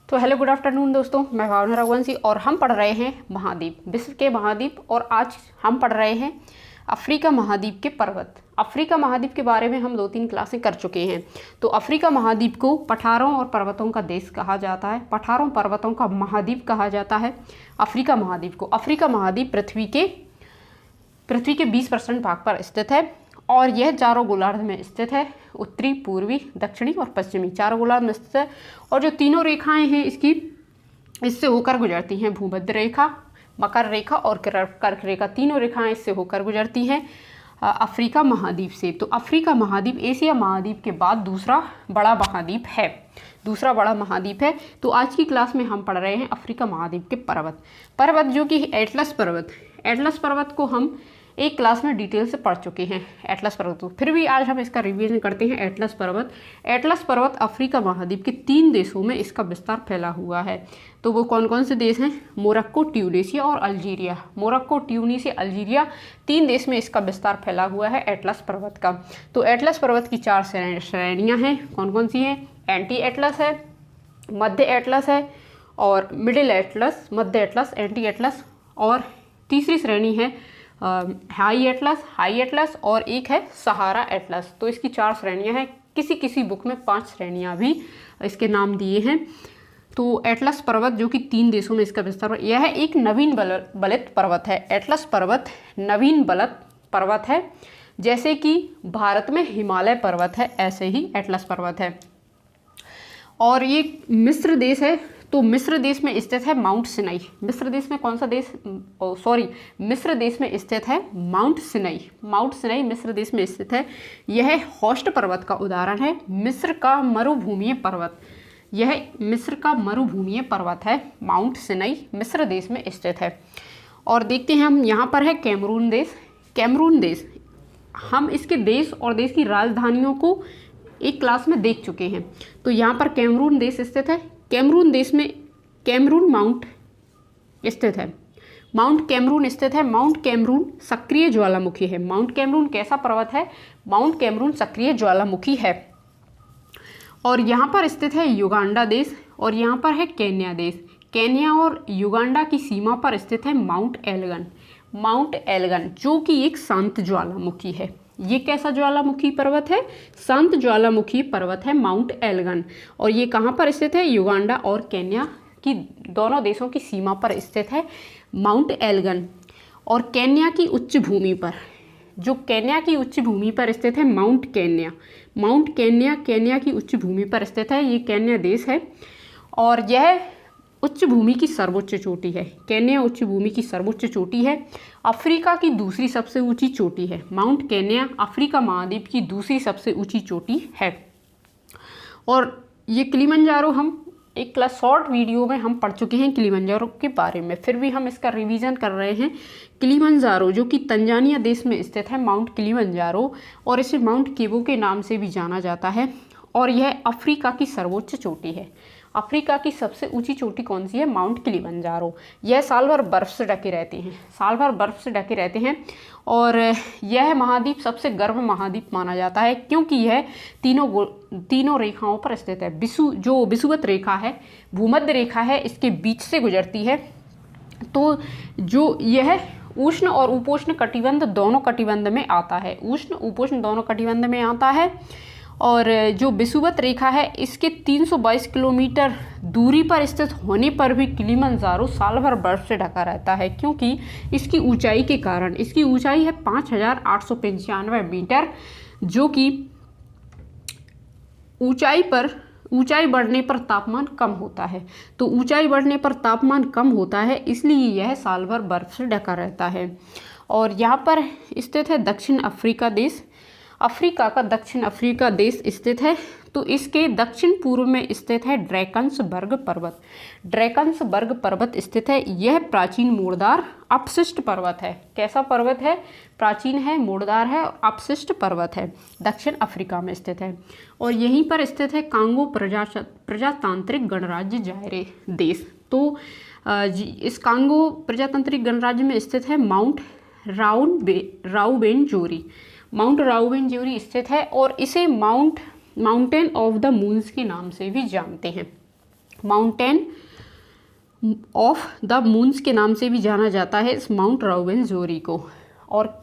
तो hello good afternoon दोस्तों, मैं भावना रघुवंशी और हम पढ़ रहे हैं महाद्वीप, विश्व के महाद्वीप। और आज हम पढ़ रहे हैं अफ्रीका महाद्वीप के पर्वत। अफ्रीका महाद्वीप के बारे में हम 2-3 क्लासें कर चुके हैं। तो अफ्रीका महाद्वीप को पठारों और पर्वतों का देश कहा जाता है, पठारों पर्वतों का महाद्वीप कहा जाता है अफ्रीका महाद्वीप को। अफ्रीका महाद्वीप पृथ्वी के 20% भाग पर स्थित है और यह चारों गोलार्ध में स्थित है। उत्तरी, पूर्वी, दक्षिणी और पश्चिमी चारों गोलार्ध में स्थित है। और जो तीनों रेखाएं हैं इससे होकर गुजरती हैं, भूमध्य रेखा, मकर रेखा और कर्क रेखा, तीनों रेखाएं इससे होकर गुजरती हैं अफ्रीका महाद्वीप से। तो अफ्रीका महाद्वीप एशिया महाद्वीप के बाद दूसरा बड़ा महाद्वीप है। तो आज की क्लास में हम पढ़ रहे हैं अफ्रीका महाद्वीप के पर्वत जो कि एटलस पर्वत को हम एक क्लास में डिटेल से पढ़ चुके हैं। एटलस पर्वत को फिर भी आज हम इसका रिवीजन करते हैं। एटलस पर्वत अफ्रीका महाद्वीप के 3 देशों में इसका विस्तार फैला हुआ है। तो वो कौन कौन से देश हैं? मोरक्को, ट्यूनीसिया और अल्जीरिया। मोरक्को, ट्यूनीसिया, अल्जीरिया 3 देश में इसका विस्तार फैला हुआ है एटलस पर्वत का। तो एटलस पर्वत की 4 श्रेणियाँ हैं। कौन कौन सी हैं? एंटी एटलस है, मध्य एटलस है और मिडिल एटलस, मध्य एटलस, एंटी एटलस और तीसरी श्रेणी है हाई एटलस और एक है सहारा एटलस। तो इसकी 4 श्रेणियां हैं। किसी बुक में 5 श्रेणियां भी इसके नाम दिए हैं। तो एटलस पर्वत जो कि 3 देशों में इसका विस्तार, यह एक नवीन बलित पर्वत है। एटलस पर्वत नवीन बलित पर्वत है। जैसे कि भारत में हिमालय पर्वत है, ऐसे ही एटलस पर्वत है। और ये मिस्र देश है। तो मिस्र देश में स्थित है माउंट सिनाई। मिस्र देश में स्थित है माउंट सिनाई मिस्र देश में स्थित है। यह होस्ट पर्वत का उदाहरण है। मिस्र का मरुभूमीय पर्वत है माउंट सिनाई, मिस्र देश में स्थित है। और देखते हैं हम, यहाँ पर है कैमरून देश। हम इसके देश और देश की राजधानियों को एक क्लास में देख चुके हैं। तो यहाँ पर कैमरून देश स्थित है। कैमरून देश में कैमरून माउंट स्थित है। माउंट कैमरून सक्रिय ज्वालामुखी है। माउंट कैमरून कैसा पर्वत है? माउंट कैमरून सक्रिय ज्वालामुखी है। और यहाँ पर स्थित है युगांडा देश और यहाँ पर है केन्या देश। केन्या और युगांडा की सीमा पर स्थित है माउंट एल्गन जो कि एक शांत ज्वालामुखी है। ये कैसा ज्वालामुखी पर्वत है? शांत ज्वालामुखी पर्वत है माउंट एल्गन। और ये कहाँ पर स्थित है? युगांडा और केन्या की दोनों देशों की सीमा पर स्थित है माउंट एल्गन। और केन्या की उच्च भूमि पर, जो केन्या की उच्च भूमि पर स्थित है माउंट केन्या केन्या की उच्च भूमि पर स्थित है। ये केन्या देश है और यह उच्च भूमि की सर्वोच्च चोटी है। केन्या उच्च भूमि की सर्वोच्च चोटी है। अफ्रीका की दूसरी सबसे ऊंची चोटी है। माउंट केन्या अफ्रीका महाद्वीप की दूसरी सबसे ऊंची चोटी है। और ये किलिमंजारो हम एक शॉर्ट वीडियो में हम पढ़ चुके हैं किलिमंजारो के बारे में, फिर भी हम इसका रिवीजन कर रहे हैं। किलिमंजारो जो कि तंजानिया देश में स्थित है, माउंट किलिमंजारो, और इसे माउंट केबो के नाम से भी जाना जाता है। और यह अफ्रीका की सर्वोच्च चोटी है। अफ्रीका की सबसे ऊंची चोटी कौन सी है? Mount Kilimanjaro. यह साल भर बर्फ से ढके रहते हैं और यह महाद्वीप सबसे गर्म महाद्वीप माना जाता है क्योंकि यह तीनों रेखाओं पर स्थित है। जो विषुवत रेखा है, भूमध्य रेखा है, इसके बीच से गुजरती है। तो जो यह उष्ण और उपोष्ण कटिबंध दोनों कटिबंध में आता है, उष्ण उपोष्ण दोनों कटिबंध में आता है। और जो विषुवत रेखा है इसके 322 किलोमीटर दूरी पर स्थित होने पर भी किलिमंजारो साल भर बर्फ से ढका रहता है क्योंकि इसकी ऊंचाई के कारण। इसकी ऊंचाई है 5895 मीटर, जो कि ऊंचाई बढ़ने पर तापमान कम होता है। तो ऊंचाई बढ़ने पर तापमान कम होता है, इसलिए यह साल भर बर्फ से ढका रहता है। और यहाँ पर स्थित है दक्षिण अफ्रीका देश। अफ्रीका का दक्षिण अफ्रीका देश स्थित है। तो इसके दक्षिण पूर्व में स्थित है ड्रैकन्सबर्ग पर्वत स्थित है। यह प्राचीन मोड़दार अपशिष्ट पर्वत है। कैसा पर्वत है? प्राचीन है, मोड़दार है और अपशिष्ट पर्वत है। दक्षिण अफ्रीका में स्थित है। और यहीं पर स्थित है कांगो प्रजातांत्रिक गणराज्य जायरे देश। तो इस कांगो प्रजातांत्रिक गणराज्य में स्थित है माउंट राउबेनजोरी स्थित है और इसे माउंटेन ऑफ द मून्स के नाम से भी जानते हैं। माउंटेन ऑफ द मून्स के नाम से भी जाना जाता है इस माउंट राउबेंजोरी को। और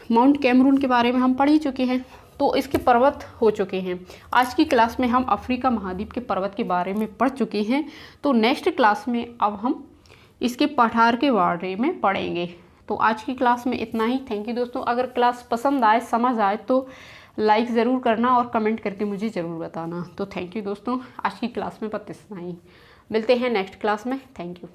माउंट कैमरून के बारे में हम पढ़ ही चुके हैं, तो इसके पर्वत हो चुके हैं। आज की क्लास में हम अफ्रीका महाद्वीप के पर्वत के बारे में पढ़ चुके हैं। तो नेक्स्ट क्लास में अब हम इसके पठार के बारे में पढ़ेंगे। तो आज की क्लास में इतना ही। थैंक यू दोस्तों। अगर क्लास पसंद आए, समझ आए तो लाइक ज़रूर करना और कमेंट करके मुझे ज़रूर बताना। तो थैंक यू दोस्तों, आज की क्लास में बस इतना ही। मिलते हैं नेक्स्ट क्लास में। Thank you.